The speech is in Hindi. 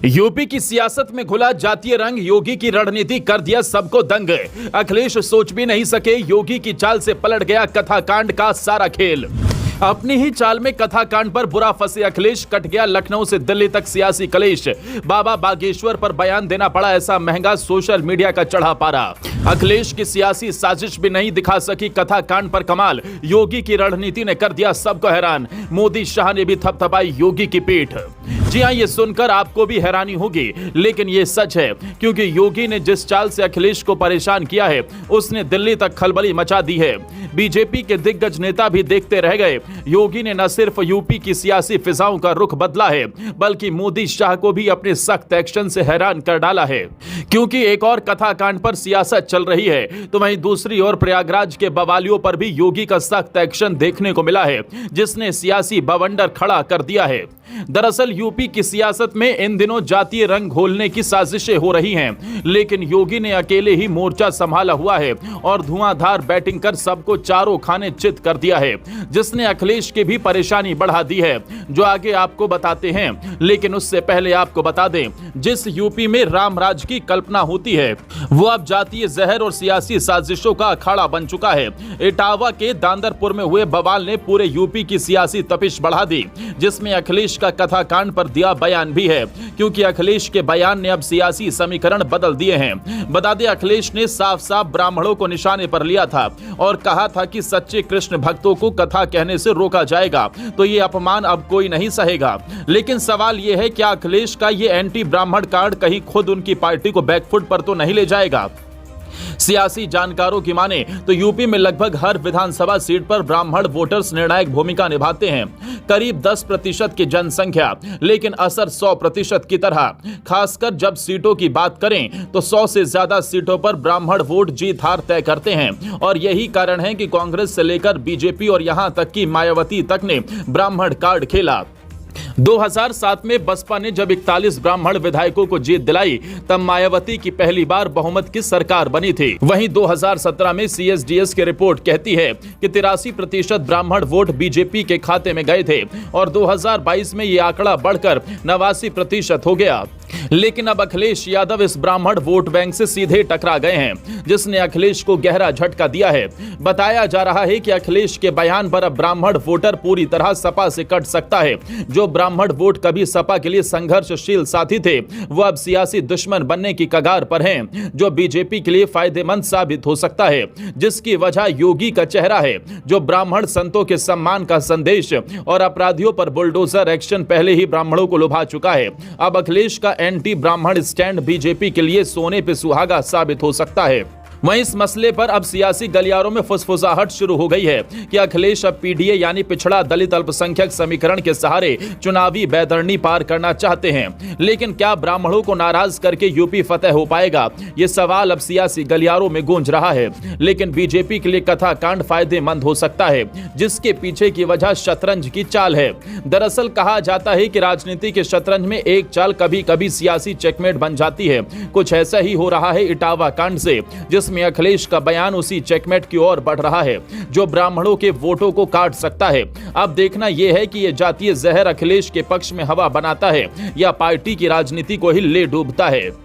यूपी की सियासत में घुला जातीय रंग, योगी की रणनीति कर दिया सबको दंग। अखिलेश सोच भी नहीं सके, योगी की चाल से पलट गया कथाकांड का सारा खेल। अपनी ही चाल में कथाकांड पर बुरा फंसे अखिलेश, कट गया लखनऊ से दिल्ली तक सियासी कलेश। बाबा बागेश्वर पर बयान देना पड़ा ऐसा महंगा, सोशल मीडिया का चढ़ा पारा। अखिलेश की सियासी साजिश भी नहीं दिखा सकी कथाकांड पर कमाल, योगी की रणनीति ने कर दिया सबको हैरान। मोदी शाह ने भी थपथपाई योगी की पीठ। जी हां, ये सुनकर आपको भी हैरानी होगी, लेकिन ये सच है, क्योंकि योगी ने जिस चाल से अखिलेश को परेशान किया है उसने दिल्ली तक खलबली मचा दी है। बीजेपी के दिग्गज नेता भी देखते रह गए। योगी ने न सिर्फ यूपी की सियासी फिजाओं का रुख बदला है, बल्कि मोदी शाह को भी अपने सख्त एक्शन से हैरान कर डाला है। क्योंकि एक और कथाकांड पर सियासत चल रही है, तो वहीं दूसरी ओर प्रयागराज के बवालियों पर भी योगी का सख्त एक्शन देखने को मिला है, जिसने सियासी बवंडर खड़ा कर दिया है। दरअसल यूपी की सियासत में इन दिनों जातीय रंग घोलने की साजिशें हो रही हैं, लेकिन योगी ने अकेले ही मोर्चा संभाला हुआ है और धुआंधार बैटिंग कर सबको चारों खाने चित कर दिया है, जिसने अखिलेश की भी परेशानी बढ़ा दी है, जो आगे आपको बताते हैं। लेकिन उससे पहले आपको बता दें, जिस यूपी में राम राज की कल्पना होती है, वो अब जातीय जहर और सियासी साजिशों का अखाड़ा बन चुका है। इटावा के दांदरपुर में हुए बवाल ने पूरे यूपी की सियासी तपिश बढ़ा दी, जिसमें अखिलेश का कथाकांड पर दिया बयान भी है, क्योंकि अखिलेश के बयान ने अब सियासी समीकरण बदल दिए हैं। बता दें, अखिलेश ने साफ साफ ब्राह्मणों को निशाने पर लिया था और कहा था कि सच्चे कृष्ण भक्तों को कथा कहने से रोका जाएगा, तो ये अपमान अब कोई नहीं सहेगा। लेकिन सवाल यह है, क्या अखिलेश का ये एंटी ब्राह्मण कार्ड कहीं खुद उनकी पार्टी को बैकफुट पर तो नहीं ले जाएगा? सियासी जानकारों की माने तो यूपी में लगभग हर विधानसभा सीट पर ब्राह्मण वोटर्स निर्णायक भूमिका निभाते हैं, करीब 10% की जनसंख्या, लेकिन असर 100% की तरह। खासकर जब सीटों की बात करें तो 100 से ज्यादा सीटों पर ब्राह्मण वोट जीत हार तय करते हैं, और यही कारण है कि कांग्रेस से लेकर बीजेपी और यहां तक कि मायावती तक ने ब्राह्मण कार्ड खेला। 2007 में बसपा ने जब 41 ब्राह्मण विधायकों को जीत दिलाई, तब मायावती की पहली बार बहुमत की सरकार बनी थी। वहीं 2017 में CSDS की रिपोर्ट कहती है कि 83% ब्राह्मण वोट बीजेपी के खाते में गए थे, और 2022 में यह आंकड़ा बढ़कर 89% हो गया। लेकिन अब अखिलेश यादव इस ब्राह्मण वोट बैंक से सीधे टकरा गए हैं, जिसने अखिलेश को गहरा झटका दिया है। बताया जा रहा है कि अखिलेश के बयान पर अब ब्राह्मण वोटर पूरी तरह सपा से कट सकता है। जो ब्राह्मण वोट कभी सपा के लिए संघर्षशील साथी थे, वो अब सियासी दुश्मन बनने की कगार पर हैं, जो बीजेपी के लिए फायदेमंद साबित हो सकता है। जिसकी वजह योगी का चेहरा है, जो ब्राह्मण संतों के सम्मान का संदेश और अपराधियों पर बुलडोजर एक्शन पहले ही ब्राह्मणों को लुभा चुका है। अब अखिलेश का एंटी ब्राह्मण स्टैंड बीजेपी के लिए सोने पे सुहागा साबित हो सकता है। वहीं इस मसले पर अब सियासी गलियारों में फुसफुसाहट शुरू हो गई है कि अखिलेश अब पीडीए यानी पिछड़ा दलित अल्पसंख्यक समीकरण के सहारे चुनावी बैतरणी पार करना चाहते हैं। लेकिन क्या ब्राह्मणों को नाराज करके यूपी फतेह हो पाएगा? ये सवाल अब सियासी गलियारों में गूंज रहा है। लेकिन बीजेपी के लिए कथाकांड फायदेमंद हो सकता है, जिसके पीछे की वजह शतरंज की चाल है। दरअसल कहा जाता है कि राजनीति के शतरंज में एक चाल कभी कभी सियासी चेकमेट बन जाती है। कुछ ऐसा ही हो रहा है इटावा कांड से, जिसमें अखिलेश का बयान उसी चेकमेट की ओर बढ़ रहा है, जो ब्राह्मणों के वोटों को काट सकता है। अब देखना यह है कि यह जातीय जहर अखिलेश के पक्ष में हवा बनाता है या पार्टी की राजनीति को ही ले डूबता है।